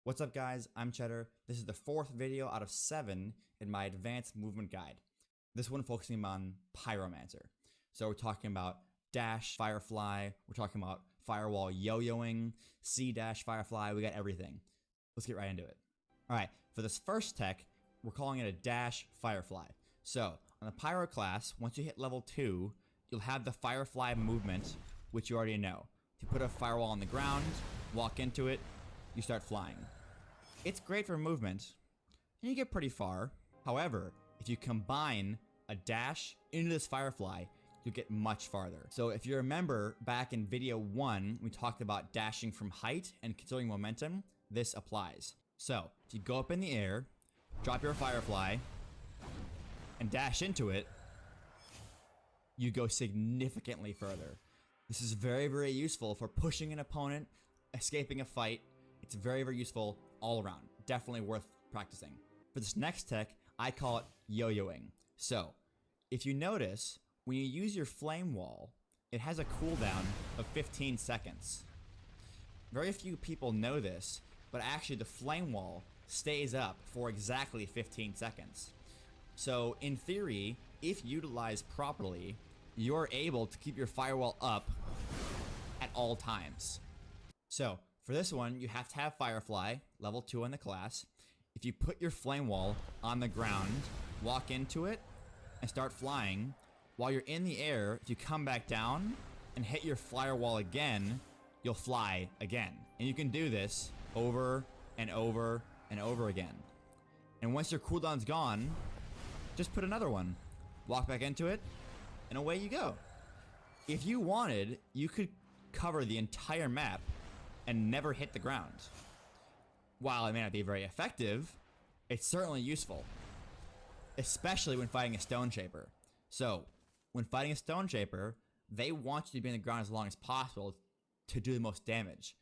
What's up guys, I'm Cheddar. This is the 4th video out of 7 in my advanced movement guide. This one focusing on Pyromancer. So we're talking about Dash, Firefly, we're talking about Firewall Yo-Yo-ing, C-Dash, Firefly, we got everything. Let's get right into it. Alright, for this first tech, we're calling it a Dash Firefly. So, on the Pyro class, once you hit level 2, you'll have the Firefly movement, which you already know. If you put a firewall on the ground, walk into it, you start flying. It's great for movement, and you get pretty far. However, if you combine a dash into this Firefly, you'll get much farther. So if you remember back in video 1, we talked about dashing from height and conserving momentum, this applies. So if you go up in the air, drop your Firefly, and dash into it, you go significantly further. This is very, very useful for pushing an opponent, escaping a fight. It's very, very useful all around. Definitely worth practicing. For this next tech, I call it Yoyo-ing. So, if you notice, when you use your flame wall, it has a cooldown of 15 seconds. Very few people know this, but actually the flame wall stays up for exactly 15 seconds. So, in theory, if utilized properly, you're able to keep your firewall up at all times. So, for this one, you have to have Firefly, level 2 in the class. If you put your flame wall on the ground, walk into it, and start flying, while you're in the air, if you come back down and hit your firewall again, you'll fly again. And you can do this over and over and over again. And once your cooldown's gone, just put another one. Walk back into it, and away you go. If you wanted, you could cover the entire map and never hit the ground. While it may not be very effective, it's certainly useful. Especially when fighting a Stone Shaper. So, when fighting a Stone Shaper, they want you to be on the ground as long as possible to do the most damage.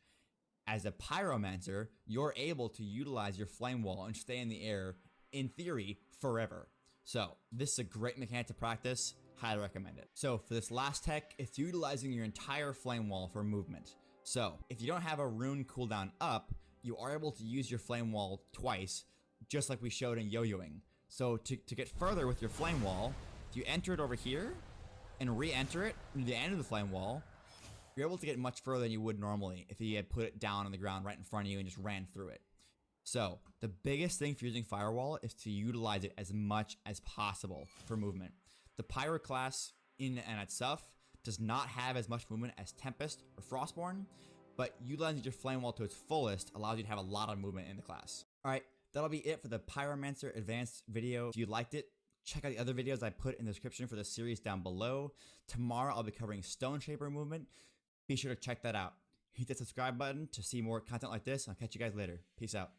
As a Pyromancer, you're able to utilize your Flame Wall and stay in the air, in theory, forever. So, this is a great mechanic to practice. Highly recommend it. So, for this last tech, it's utilizing your entire Flame Wall for movement. So, if you don't have a rune cooldown up, you are able to use your flame wall twice, just like we showed in Yo-Yoing. So, to get further with your flame wall, if you enter it over here, and re-enter it near the end of the flame wall, you're able to get much further than you would normally if you had put it down on the ground right in front of you and just ran through it. So, the biggest thing for using Firewall is to utilize it as much as possible for movement. The Pyro class, in and itself, does not have as much movement as Tempest or Frostborn, but utilizing your Flame Wall to its fullest allows you to have a lot of movement in the class. Alright, that'll be it for the Pyromancer Advanced video. If you liked it, check out the other videos I put in the description for the series down below. Tomorrow I'll be covering Stone Shaper movement. Be sure to check that out. Hit that subscribe button to see more content like this. I'll catch you guys later. Peace out.